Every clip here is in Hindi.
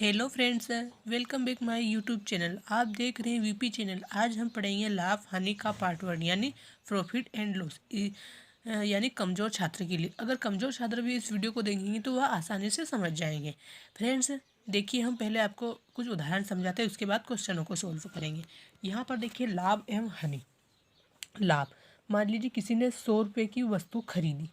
Hello friends, welcome back my YouTube channel. आप देख रहे हैं वीपी चैनल। आज हम पढ़ेंगे लाभ हानि का पार्ट 1 यानी प्रॉफिट एंड लॉस, यानी कमज़ोर छात्र के लिए। अगर कमज़ोर छात्र भी इस वीडियो को देखेंगे तो वह आसानी से समझ जाएंगे। फ्रेंड्स देखिए, हम पहले आपको कुछ उदाहरण समझाते हैं, उसके बाद क्वेश्चनों को सोल्व करेंगे। यहाँ पर देखिए लाभ एवं हानि। लाभ, मान लीजिए किसी ने 100 रुपये की वस्तु खरीदी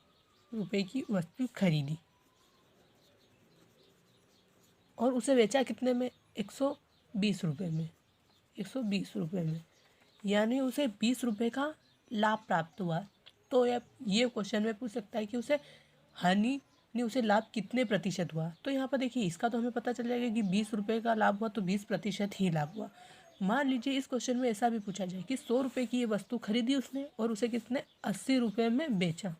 और उसे बेचा कितने में? 120 रुपये में। 120 रुपये में यानी उसे 20 रुपये का लाभ प्राप्त हुआ। तो ये क्वेश्चन में पूछ सकता है कि उसे हानि ने उसे लाभ कितने प्रतिशत हुआ। तो यहाँ पर देखिए, इसका तो हमें पता चल जाएगा कि 20 रुपये का लाभ हुआ तो 20% ही लाभ हुआ। मान लीजिए इस क्वेश्चन में ऐसा भी पूछा जाए कि 100 रुपये की ये वस्तु खरीदी उसने और उसे कितने 80 रुपये में बेचा।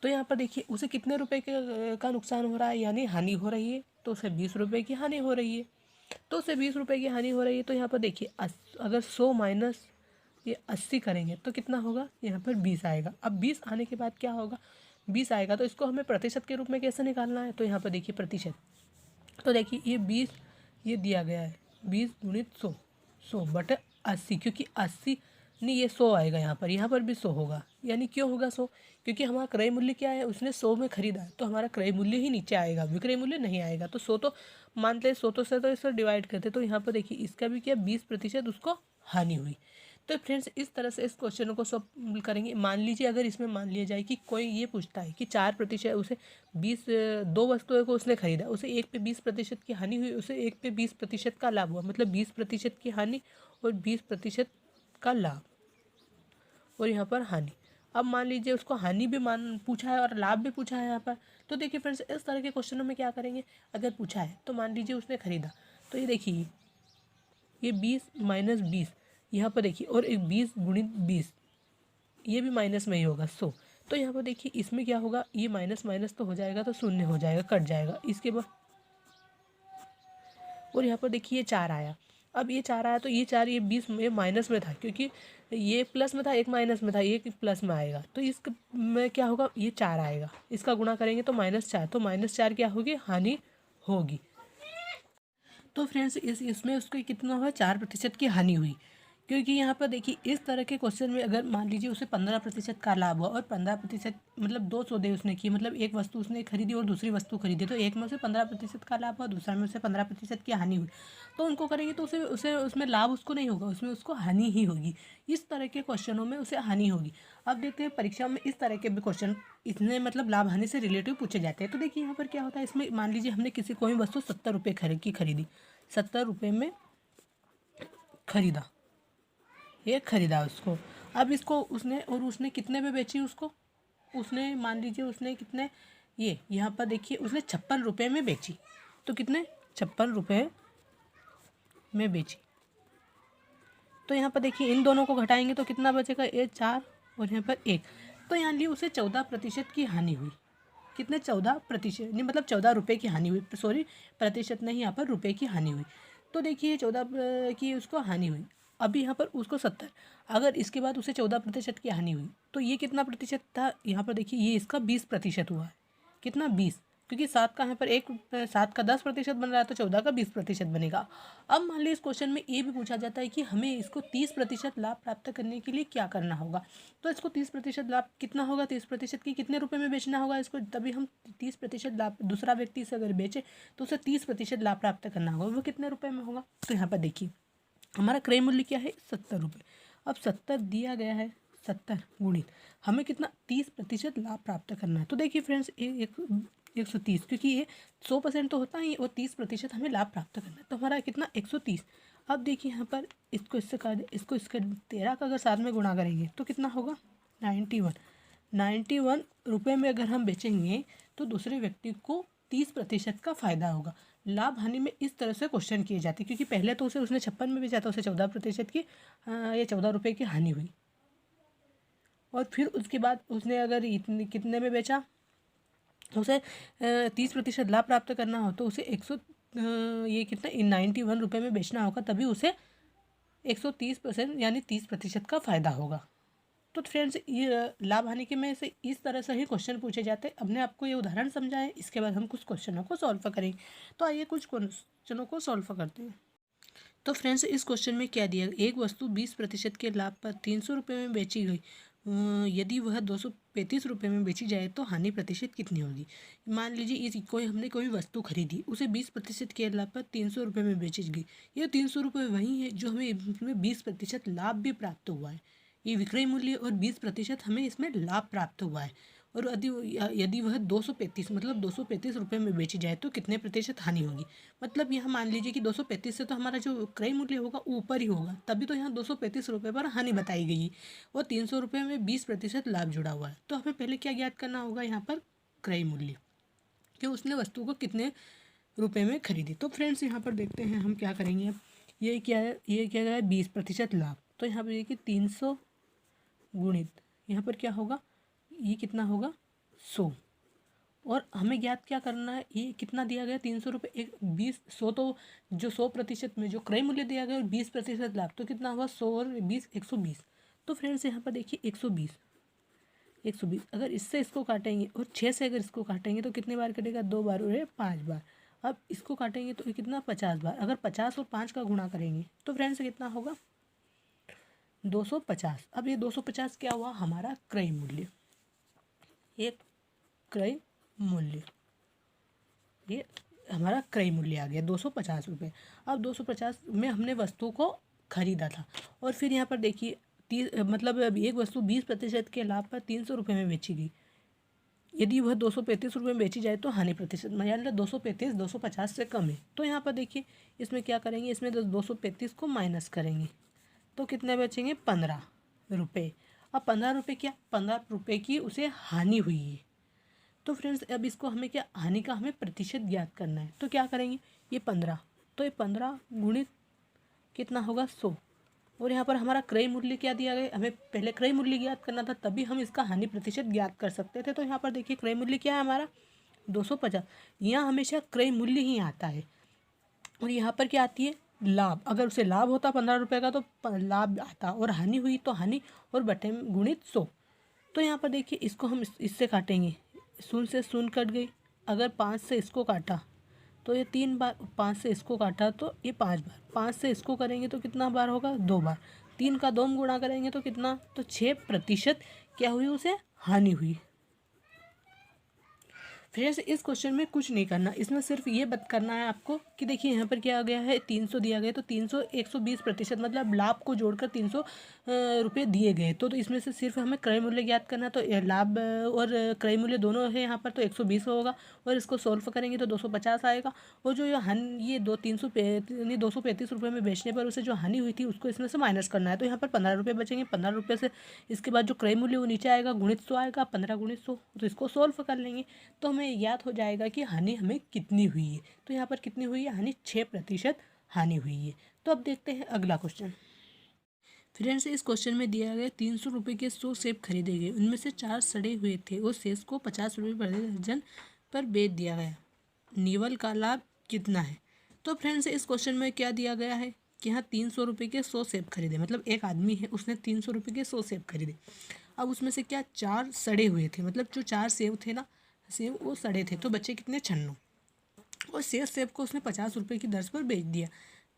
तो यहाँ पर देखिए उसे कितने रुपए का नुकसान हो रहा है, यानी हानि हो रही है। तो उसे 20 रुपये की हानि हो रही है। तो उसे 20 रुपये की हानि हो रही है। तो यहाँ पर देखिए अगर 100 माइनस ये 80 करेंगे तो कितना होगा? यहाँ पर 20 आएगा। अब 20 आने के बाद क्या होगा? 20 आएगा तो इसको हमें प्रतिशत के रूप में कैसे निकालना है? तो यहाँ पर देखिए प्रतिशत। तो देखिए ये 20 ये दिया गया है 20 गुणित 100 बटे 80, क्योंकि 80 नहीं, ये 100 आएगा। यहाँ पर भी 100 होगा। यानी क्यों होगा 100? क्योंकि हमारा क्रय मूल्य क्या है? उसने 100 में खरीदा है तो हमारा क्रय मूल्य ही नीचे आएगा, विक्रय मूल्य नहीं आएगा। तो 100 तो मानते हैं, 100 तो से तो इससे डिवाइड करते। तो यहाँ पर देखिए इसका भी क्या, 20% उसको हानि हुई। तो फ्रेंड्स इस तरह से इस क्वेश्चन को सॉल्व करेंगे। मान लीजिए अगर इसमें मान लिया जाए कि कोई ये पूछता है कि 4% उसे 20 दो वस्तुओं को उसने खरीदा, उसे एक पे 20% की हानि हुई, उसे एक पे 20% का लाभ हुआ। मतलब 20% की हानि और 20% का लाभ, और यहाँ पर हानि। अब मान लीजिए उसको हानि भी पूछा है और लाभ भी पूछा है यहाँ पर। तो देखिए फ्रेंड्स इस तरह के क्वेश्चनों में क्या करेंगे? अगर पूछा है तो मान लीजिए उसने खरीदा, तो ये देखिए ये 20 माइनस 20, यहाँ पर देखिए, और एक 20 गुणित 20, ये भी माइनस में ही होगा 100। तो यहाँ पर देखिए इसमें क्या होगा? ये माइनस माइनस तो हो जाएगा तो शून्य हो जाएगा, कट जाएगा इसके बाद। और यहाँ पर देखिए ये 4 आया। अब ये 4 आया तो ये 4, ये 20 ये माइनस में था, क्योंकि ये प्लस में था, एक माइनस में था, एक प्लस में आएगा। तो इस में क्या होगा? ये 4 आएगा, इसका गुणा करेंगे तो -4। तो -4 क्या होगी? हानि होगी। तो फ्रेंड्स इसमें उसको कितना हुआ? 4% की हानि हुई। क्योंकि यहाँ पर देखिए इस तरह के क्वेश्चन में अगर मान लीजिए उसे 15% का लाभ हुआ और 15% मतलब 2 सौदे उसने किए, मतलब एक वस्तु उसने खरीदी और दूसरी वस्तु खरीदी, तो एक में उसे 15% का लाभ हुआ, दूसरा में उसे 15% की हानि हुई। तो उनको करेंगे तो उसे उसे उसमें लाभ उसको नहीं होगा, उसमें उसको हानि ही होगी। इस तरह के क्वेश्चनों में उसे हानि होगी। अब देखते हैं परीक्षा में इस तरह के भी क्वेश्चन इतने मतलब लाभ हानि से रिलेटिव पूछे जाते हैं। तो देखिए यहाँ पर क्या होता है, इसमें मान लीजिए हमने किसी कोई वस्तु 70 रुपये की खरीदी, 70 रुपये में खरीदा, ये खरीदा उसको। अब इसको उसने कितने में बेची उसको? उसने मान लीजिए उसने कितने, ये यहाँ पर देखिए उसने 56 रुपये में बेची। तो कितने? 56 रुपये में बेची। तो यहाँ पर देखिए इन दोनों को घटाएंगे तो कितना बचेगा? ये 4 और यहाँ पर 1। तो यहाँ लिए उसे 14% की हानि हुई। कितने? 14%, नहीं मतलब 14 रुपये की हानि हुई, सॉरी प्रतिशत नहीं, यहाँ पर रुपये की हानि हुई। तो देखिए 14 की उसको हानि हुई। अभी यहाँ पर उसको 70, अगर इसके बाद उसे 14% की हानि हुई तो ये कितना प्रतिशत था? यहाँ पर देखिए ये इसका 20% हुआ है। कितना? 20, क्योंकि 7 का यहाँ पर 7 का 10% बन रहा है तो 14 का 20% बनेगा। अब मान लीजिए इस क्वेश्चन में ये भी पूछा जाता है कि हमें इसको 30% लाभ प्राप्त करने के लिए क्या करना होगा। तो इसको 30% लाभ कितना होगा? 30% की कितने रुपए में बेचना होगा इसको, तभी हम 30% लाभ, दूसरा व्यक्ति से अगर बेचे तो उसे 30% लाभ प्राप्त करना होगा, वो कितने रुपए में होगा? तो यहाँ पर देखिए हमारा क्रय मूल्य क्या है? 70 रुपये। अब 70 दिया गया है, 70 गुणित हमें कितना? 30% लाभ प्राप्त करना है। तो देखिए फ्रेंड्स 130, क्योंकि ये 100% तो होता ही और 30% हमें लाभ प्राप्त करना है, तो हमारा कितना? 130। अब देखिए यहाँ पर इसको इससे काट, इसको इसके 13 का अगर साथ में गुणा करेंगे तो कितना होगा? 91 रुपये में अगर हम बेचेंगे तो दूसरे व्यक्ति को 30% का फ़ायदा होगा। लाभ हानि में इस तरह से क्वेश्चन किए जाते हैं, क्योंकि पहले तो उसने 56 में बेचा था, उसे 14% की ये 14 रुपये की हानि हुई। और फिर उसके बाद उसने अगर इतने कितने में बेचा, उसे 30% लाभ प्राप्त करना हो तो उसे ये कितना 91 रुपये में बेचना होगा, तभी उसे 130% यानी 30% का फ़ायदा होगा। तो फ्रेंड्स ये लाभ हानि के में से इस तरह से ही क्वेश्चन पूछे जाते हैं। हमने आपको ये उदाहरण समझाया, इसके बाद हम कुछ क्वेश्चनों को सॉल्व करेंगे। तो आइए कुछ क्वेश्चनों को सॉल्व करते हैं। तो फ्रेंड्स इस क्वेश्चन में क्या दिया, एक वस्तु 20% के लाभ पर 300 रुपये में बेची गई, यदि वह 235 रुपये में बेची जाए तो हानि प्रतिशत कितनी होगी। मान लीजिए हमने कोई वस्तु खरीदी, उसे 20% के लाभ पर 300 रुपये में बेची गई। ये 300 रुपये वही है जो हमें इसमें 20% लाभ भी प्राप्त हुआ है। ये विक्रय मूल्य और 20% हमें इसमें लाभ प्राप्त हुआ है। और यदि वह 235 रुपये में बेची जाए तो कितने प्रतिशत हानि होगी। मतलब यहाँ मान लीजिए कि 235 से तो हमारा जो क्रय मूल्य होगा ऊपर ही होगा, तभी तो यहाँ 235 रुपये पर हानि बताई गई है और 300 रुपये में 20% लाभ जुड़ा हुआ है। तो हमें पहले क्या ज्ञात करना होगा, यहाँ पर क्रय मूल्य, कि उसने वस्तु को कितने रुपये में खरीदी। तो फ्रेंड्स यहाँ पर देखते हैं हम क्या करेंगे। अब ये क्या है 20% लाभ। तो यहाँ पर देखिए 300 गुणित यहाँ पर क्या होगा, ये कितना होगा 100। और हमें ज्ञात क्या करना है, ये कितना दिया गया 300 रुपये, 100 तो जो 100% में जो क्रय मूल्य दिया गया 20% लाभ, तो कितना हुआ 100 और 20 120। तो फ्रेंड्स यहाँ पर देखिए 120 अगर इससे इसको काटेंगे और 6 से अगर इसको काटेंगे तो कितने बार कटेगा, 2 बार और 5 बार। अब इसको काटेंगे तो कितना 50 बार। अगर 50 और 5 का गुणा करेंगे तो फ्रेंड्स कितना होगा 250। अब ये 250 क्या हुआ, हमारा क्रय मूल्य, एक क्रय मूल्य, ये हमारा क्रय मूल्य आ गया 250 रुपये। अब 250 में हमने वस्तु को खरीदा था और फिर यहाँ पर देखिए मतलब एक वस्तु 20% के लाभ पर 300 रुपये में बेची गई, यदि वह 235 रुपये में बेची जाए तो हानि प्रतिशत, मान लो 235 250 से कम है। तो यहाँ पर देखिए इसमें क्या करेंगे, इसमें 235 को माइनस करेंगे तो कितने बचेंगे 15 रुपये। अब 15 रुपये क्या, 15 रुपये की उसे हानि हुई है। तो फ्रेंड्स अब इसको हमें क्या, हानि का हमें प्रतिशत ज्ञात करना है। तो क्या करेंगे, ये 15, तो ये 15 गुणित कितना होगा 100। और यहाँ पर हमारा क्रय मूल्य क्या दिया गया, हमें पहले क्रय मूल्य ज्ञात करना था तभी हम इसका हानि प्रतिशत ज्ञात कर सकते थे। तो यहाँ पर देखिए क्रय मूल्य क्या है हमारा 250। यहाँ हमेशा क्रय मूल्य ही आता है और यहाँ पर क्या आती है लाभ। अगर उसे लाभ होता 15 रुपये का तो लाभ आता, और हानि हुई तो हानि और बटे गुणित 100। तो यहाँ पर देखिए इसको हम इससे काटेंगे, 0 से 0 कट गई। अगर 5 से इसको काटा तो ये 3 बार, 5 से इसको काटा तो ये 5 बार, 5 से इसको करेंगे तो कितना बार होगा 2 बार, 3 का 2 गुणा करेंगे तो कितना, तो 6% क्या हुई उसे हानि हुई। फिर से इस क्वेश्चन में कुछ नहीं करना, इसमें सिर्फ ये बात करना है आपको कि देखिए यहाँ पर क्या आ गया है 300 दिया गया, तो 300 120% मतलब लाभ को जोड़कर 300 रुपये दिए गए। तो इसमें से सिर्फ हमें क्रय मूल्य ज्ञात करना, तो लाभ और क्रय मूल्य दोनों है यहाँ पर, तो 120 होगा और इसको सोल्व करेंगे तो 250 आएगा। और जो ये 235 रुपये में बेचने पर उसे जो हानि हुई थी उसको इसमें से माइनस करना है। तो यहाँ पर 15 रुपये बचेंगे, 15 रुपये से इसके बाद जो क्रय मूल्य वो नीचे आएगा, गुणित 100 आएगा, 15 गुणित 100, तो इसको सोल्व कर लेंगे तो हमें याद हो जाएगा कि हानि हमें कितनी हुई है। तो यहाँ पर कितनी हुई है हानि, 6% हानि हुई है। तो अब देखते हैं अगला क्वेश्चन। फ्रेंड्स इस क्वेश्चन में दिया गया 300 रुपये के 100 सेब खरीदे गए, उनमें से 4 सड़े हुए थे और शेष को 50 रुपये प्रति दर्जन पर बेच दिया गया, निवल का लाभ कितना है। तो फ्रेंड्स इस क्वेश्चन में क्या दिया गया है कि यहाँ 300 रुपये के 100 सेब खरीदे, मतलब एक आदमी है उसने 300 रुपये के 100 सेब खरीदे। अब उसमें से क्या 4 सड़े हुए थे, मतलब जो 4 सेब थे ना, सेब वो सड़े थे, तो बच्चे कितने 96, और शेष सेब को उसने 50 रुपये की दर पर बेच दिया,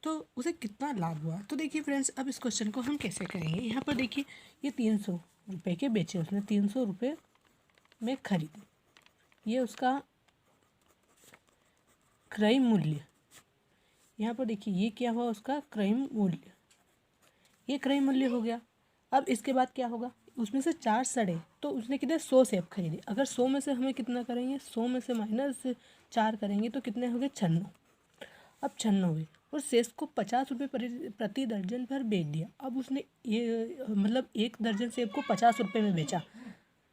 तो उसे कितना लाभ हुआ। तो देखिए फ्रेंड्स अब इस क्वेश्चन को हम कैसे करेंगे। यहाँ पर देखिए ये 300 रुपये के बेचे, उसने 300 रुपये में खरीदे, ये उसका क्रय मूल्य। यहाँ पर देखिए ये क्या हुआ उसका क्रय मूल्य, ये क्रय मूल्य हो गया। अब इसके बाद क्या होगा, उसमें से 4 सड़े, तो उसने कितने 100 सेब खरीदे। अगर 100 में से हमें कितना करेंगे, 100 में से -4 करेंगे तो कितने हो गए 96। अब 96 हुए और शेष को 50 रुपये प्रति दर्जन पर बेच दिया। अब उसने ये मतलब एक दर्जन सेब को 50 रुपये में बेचा।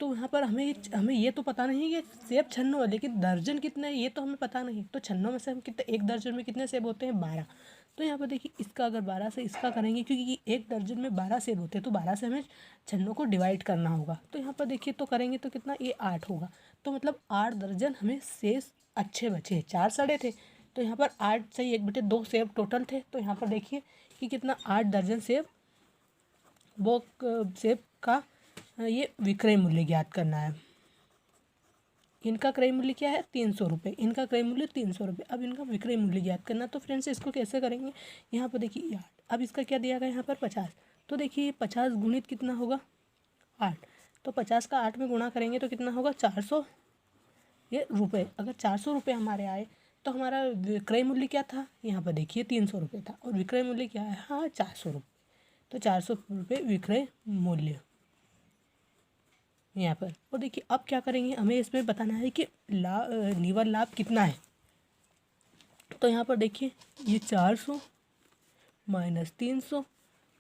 तो यहाँ पर हमें ये तो पता नहीं कि सेब 96 है, लेकिन दर्जन कितना है ये तो हमें पता नहीं। तो 96 में से हम कितने, एक दर्जन में कितने सेब होते हैं 12। तो यहाँ पर देखिए इसका अगर 12 से इसका करेंगे, क्योंकि एक दर्जन में 12 सेब होते हैं, तो 12 से हमें 96 को डिवाइड करना होगा। तो यहाँ पर देखिए तो करेंगे तो कितना, ये 8 होगा। तो मतलब 8 दर्जन हमें शेष अच्छे बचे, 4 सड़े थे, तो यहाँ पर 8 से 1/2 सेब टोटल थे। तो यहाँ पर देखिए कि कितना 8 दर्जन सेब, वो सेब का ये विक्रय मूल्य ज्ञात करना है। इनका क्रय मूल्य क्या है 300 रुपये, इनका क्रय मूल्य 300 रुपये। अब इनका विक्रय मूल्य ज्ञात करना, तो फ्रेंड्स इसको कैसे करेंगे, यहाँ पर देखिए 8, अब इसका क्या दिया गया यहाँ पर 50, तो देखिए 50 गुणित कितना होगा 8, तो 50 का 8 में गुणा करेंगे तो कितना होगा 400 ये रुपये। अगर 400 रुपये हमारे आए तो हमारा विक्रय मूल्य क्या था, यहाँ पर देखिए 300 रुपये था, और विक्रय मूल्य क्या है, हाँ 400 रुपये, तो 400 रुपये विक्रय मूल्य यहाँ पर। और देखिए अब क्या करेंगे, हमें इसमें बताना है कि निव्वल लाभ कितना है। तो यहाँ पर देखिए ये 400 माइनस 300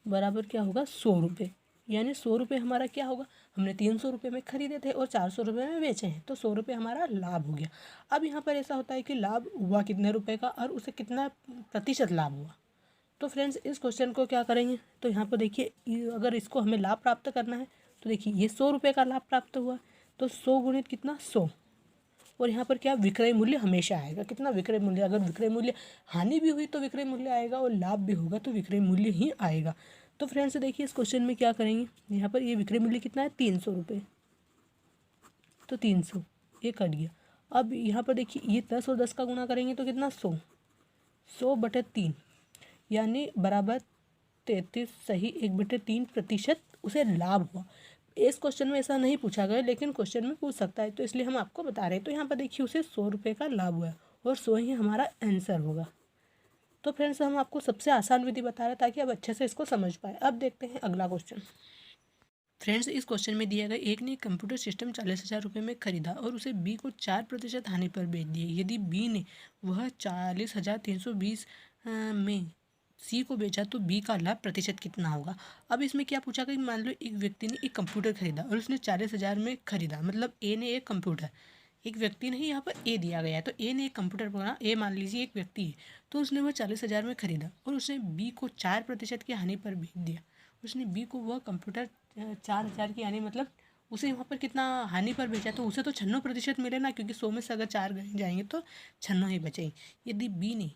बराबर क्या होगा 100 रुपये, यानी 100 रुपये हमारा क्या होगा, हमने 300 रुपये में खरीदे थे और 400 रुपये में बेचे हैं, तो 100 रुपये हमारा लाभ हो गया। अब यहाँ पर ऐसा होता है कि लाभ हुआ कितने रुपये का और उसे कितना प्रतिशत लाभ हुआ। तो फ्रेंड्स इस क्वेश्चन को क्या करेंगे, तो यहाँ पर देखिए अगर इसको हमें लाभ प्राप्त करना है तो देखिए ये 100 रुपये का लाभ प्राप्त हुआ, तो 100 गुणित कितना 100, और यहाँ पर क्या विक्रय मूल्य हमेशा आएगा, कितना विक्रय मूल्य, अगर विक्रय मूल्य हानि भी हुई तो विक्रय मूल्य आएगा और लाभ भी होगा तो विक्रय मूल्य ही आएगा। तो फ्रेंड्स देखिए इस क्वेश्चन में क्या करेंगे, यहाँ पर ये विक्रय मूल्य कितना है 300 रुपये, तो 300 ये कट गया। अब यहाँ पर देखिए ये 10 और 10 का गुणा करेंगे तो कितना 100, 100/3 यानी बराबर 33 सही 1/3% उसे लाभ हुआ। इस क्वेश्चन में ऐसा नहीं पूछा गया, लेकिन क्वेश्चन में पूछ सकता है, तो इसलिए हम आपको बता रहे हैं। तो यहाँ पर देखिए उसे 100 रुपये का लाभ हुआ और 100 ही हमारा आंसर होगा। तो फ्रेंड्स हम आपको सबसे आसान विधि बता रहे हैं ताकि आप अच्छे से इसको समझ पाए। अब देखते हैं अगला क्वेश्चन। फ्रेंड्स इस क्वेश्चन में दिया गया एक ने कंप्यूटर सिस्टम 40,000 रुपये में खरीदा और उसे बी को 4% हानि पर बेच दिए। यदि बी ने वह 40,320 में सी को बेचा तो बी का लाभ प्रतिशत कितना होगा। अब इसमें क्या पूछा गया, मान लो एक व्यक्ति ने एक कंप्यूटर खरीदा और उसने 40,000 में खरीदा, मतलब ए ने एक कंप्यूटर, एक व्यक्ति नहीं, यहाँ पर ए दिया गया है, तो ए ने एक कंप्यूटर पकड़ा, ए मान लीजिए एक व्यक्ति है, तो उसने वह 40,000 में खरीदा और उसने बी को 4% की हानि पर बेच दिया। उसने बी को वह कंप्यूटर 4,000 की हानि, मतलब उसे वहाँ पर कितना हानि पर बेचा, तो उसे तो 96% मिले ना, क्योंकि 100 में से अगर 4 जाएंगे तो 96 ही बचेंगे। यदि बी ने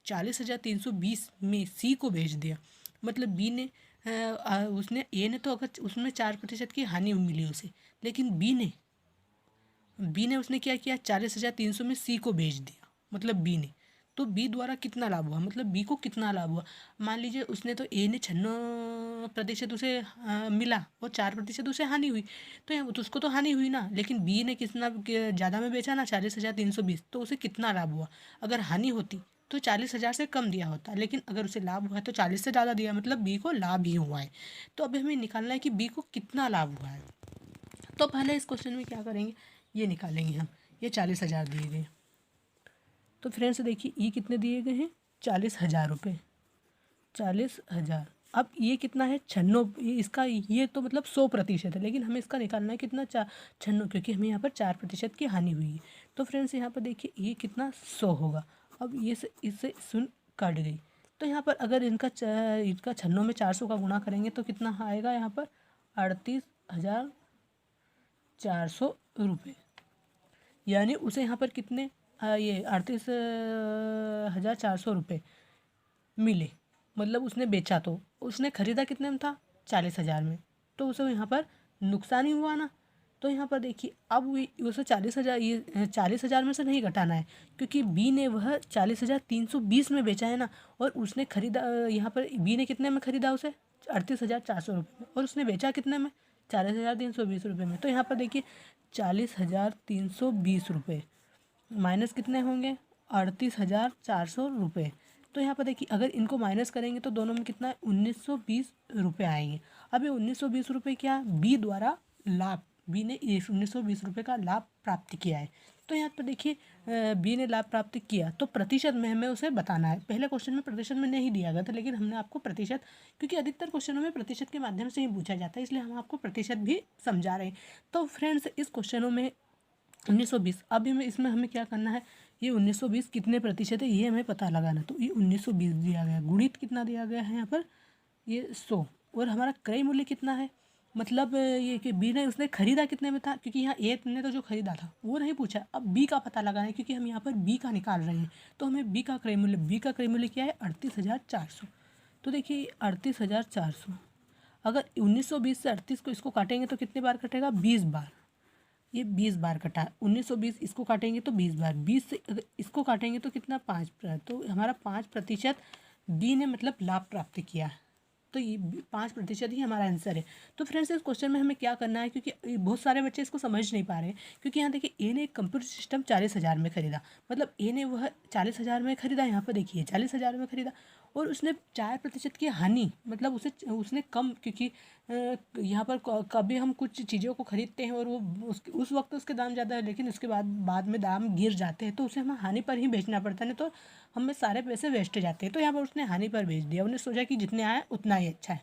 40,320 में सी को बेच दिया, मतलब बी ने उसने ए ने तो अगर उसमें 4% की हानि मिली उसे, लेकिन बी ने उसने क्या किया 40,300 में सी को बेच दिया, मतलब बी ने, तो बी द्वारा कितना लाभ हुआ, मतलब बी को कितना लाभ हुआ। मान लीजिए उसने तो ए ने 96% उसे मिला और 4% उसे हानि हुई, तो उसको तो हानि हुई ना, लेकिन बी ने कितना ज़्यादा में बेचा ना 40,320, तो उसे कितना लाभ हुआ। अगर हानि होती तो 40,000 से कम दिया होता, लेकिन अगर उसे लाभ हुआ है तो 40 से ज़्यादा दिया, मतलब बी को लाभ ही हुआ है। तो अभी हमें निकालना है कि बी को कितना लाभ हुआ है। तो पहले इस क्वेश्चन में क्या करेंगे, ये निकालेंगे हम, ये 40,000 दिए गए, तो फ्रेंड्स देखिए ये कितने दिए गए हैं 40,000 रुपये, 40,000। अब ये कितना है 96, इसका ये तो मतलब 100% है, लेकिन हमें इसका निकालना है कितना 96, क्योंकि हमें यहाँ पर 4% की हानि हुई है। तो फ्रेंड्स यहाँ पर देखिए ये कितना 100 होगा। अब ये से इससे शून्य कट गई, तो यहाँ पर अगर इनका 96 में 400 का गुणा करेंगे तो कितना आएगा यहाँ पर 38,400 रुपये, यानी उसे यहाँ पर कितने ये 38,400 रुपये मिले, मतलब उसने बेचा, तो उसने खरीदा कितने में था 40,000 में, तो उसे यहाँ पर नुकसान ही हुआ ना। तो यहाँ पर देखिए अब उसे 40,000, ये 40,000 में से नहीं घटाना है, क्योंकि बी ने वह 40,320 में बेचा है ना, और उसने खरीदा, यहाँ पर बी ने कितने में खरीदा उसे 38,400 रुपये में, और उसने बेचा कितने में 40,320 रुपये में। तो यहाँ पर देखिए 40,320 रुपये माइनस कितने होंगे 38,400 रुपये। तो यहाँ पर देखिए अगर इनको माइनस करेंगे तो दोनों में कितना 1,920 रुपये आएंगे। अब ये 1,920 रुपये क्या बी द्वारा लाभ, बी ने 1,920 रुपये का लाभ प्राप्त किया है। तो यहाँ पर देखिए बी ने लाभ प्राप्त किया, तो प्रतिशत में हमें उसे बताना है। पहले क्वेश्चन में प्रतिशत में नहीं दिया गया था, लेकिन हमने आपको प्रतिशत, क्योंकि अधिकतर क्वेश्चनों में प्रतिशत के माध्यम से ही पूछा जाता है, इसलिए हम आपको प्रतिशत भी समझा रहे हैं। तो फ्रेंड्स इस क्वेश्चनों में 1920, अब इसमें हमें क्या करना है, ये 1920 कितने प्रतिशत है ये हमें पता लगाना। तो ये 1920 दिया गया, गुणित कितना दिया गया है यहाँ पर ये 100, और हमारा क्रय मूल्य कितना है, मतलब ये कि बी ने उसने खरीदा कितने में था, क्योंकि यहाँ ए ने तो जो खरीदा था वो नहीं पूछा, अब बी का पता लगाना है, क्योंकि हम यहाँ पर बी का निकाल रहे हैं। तो हमें बी का क्रय मूल्य क्या है 38,400। तो देखिए 38,400, अगर 1920 से 38 को इसको काटेंगे तो कितने बार कटेगा, 20 बार। ये 20 बार कटा, 1920 इसको काटेंगे तो 20 बार, 20 से अगर इसको काटेंगे तो कितना, 5, तो हमारा 5% बी ने मतलब लाभ प्राप्त किया है। तो ये 5% ही हमारा आंसर है। तो फ्रेंड्स इस क्वेश्चन में हमें क्या करना है, क्योंकि बहुत सारे बच्चे इसको समझ नहीं पा रहे हैं, क्योंकि यहाँ देखिए ए ने एक कंप्यूटर सिस्टम 40,000 में खरीदा, मतलब ए ने वह 40,000 में खरीदा, यहाँ पर देखिए 40,000 में खरीदा, और उसने 4% की हानि, मतलब उसने कम, क्योंकि यहाँ पर कभी हम कुछ चीज़ों को खरीदते हैं और वो उस वक्त उसके दाम ज़्यादा है, लेकिन उसके बाद में दाम गिर जाते हैं, तो उसे हमें हानि पर ही बेचना पड़ता है, नहीं तो हमें सारे पैसे वेस्ट जाते हैं। तो यहाँ पर उसने हानि पर बेच दिया, उन्हें सोचा कि जितने आए उतना ही अच्छा है।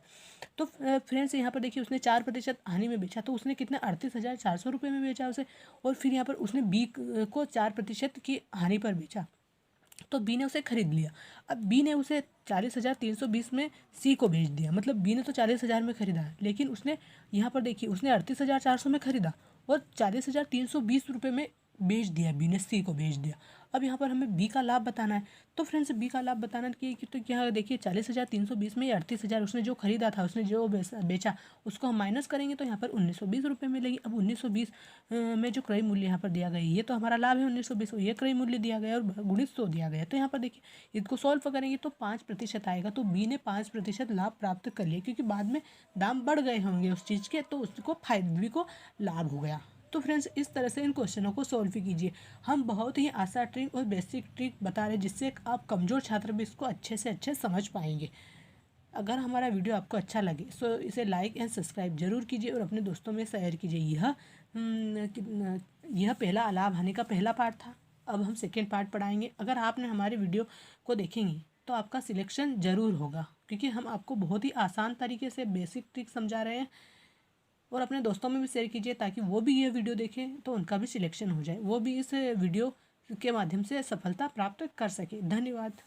तो फ्रेंड्स यहाँ पर देखिए उसने 4% हानि में बेचा, तो उसने कितना 38,400 रुपये में बेचा उसे, और फिर यहाँ पर उसने बी को 4% की हानि पर बेचा, तो बी ने उसे खरीद लिया। अब बी ने उसे 40,320 में सी को बेच दिया, मतलब बी ने तो 40,000 में खरीदा, लेकिन उसने यहाँ पर देखिए उसने 38,400 में खरीदा और 40,320 रुपये में बेच दिया, बी ने सी को बेच दिया। अब यहाँ पर हमें बी का लाभ बताना है, तो फ्रेंड्स बी का लाभ बताना कि तो यहाँ देखिए 40,320 में 38,000 उसने जो खरीदा था, उसने जो बेचा, उसको हम माइनस करेंगे तो यहाँ पर 1920 रुपये मिलेगी। अब 1920 में जो क्रय मूल्य यहाँ पर दिया गया है, ये तो हमारा लाभ है 1920, ये क्रय मूल्य दिया गया और गुणित 100 दिया गया। तो यहाँ पर देखिए इसको सॉल्व करेंगे तो 5% आएगा, तो बी ने 5% लाभ प्राप्त कर लिया, क्योंकि बाद में दाम बढ़ गए होंगे उस चीज़ के, तो उसको फायदा भी को लाभ हो गया। तो फ्रेंड्स इस तरह से इन क्वेश्चनों को सॉल्व कीजिए। हम बहुत ही आसान ट्रिक और बेसिक ट्रिक बता रहे हैं, जिससे आप कमज़ोर छात्र भी इसको अच्छे से अच्छे समझ पाएंगे। अगर हमारा वीडियो आपको अच्छा लगे तो इसे लाइक एंड सब्सक्राइब जरूर कीजिए और अपने दोस्तों में शेयर कीजिए। यह पहला लाभ हानि का पहला पार्ट था। अब हम सेकेंड पार्ट पढ़ाएंगे। अगर आपने हमारे वीडियो को देखेंगे तो आपका सिलेक्शन ज़रूर होगा, क्योंकि हम आपको बहुत ही आसान तरीके से बेसिक ट्रिक समझा रहे हैं। और अपने दोस्तों में भी शेयर कीजिए, ताकि वो भी ये वीडियो देखें तो उनका भी सिलेक्शन हो जाए, वो भी इस वीडियो के माध्यम से सफलता प्राप्त कर सके। धन्यवाद।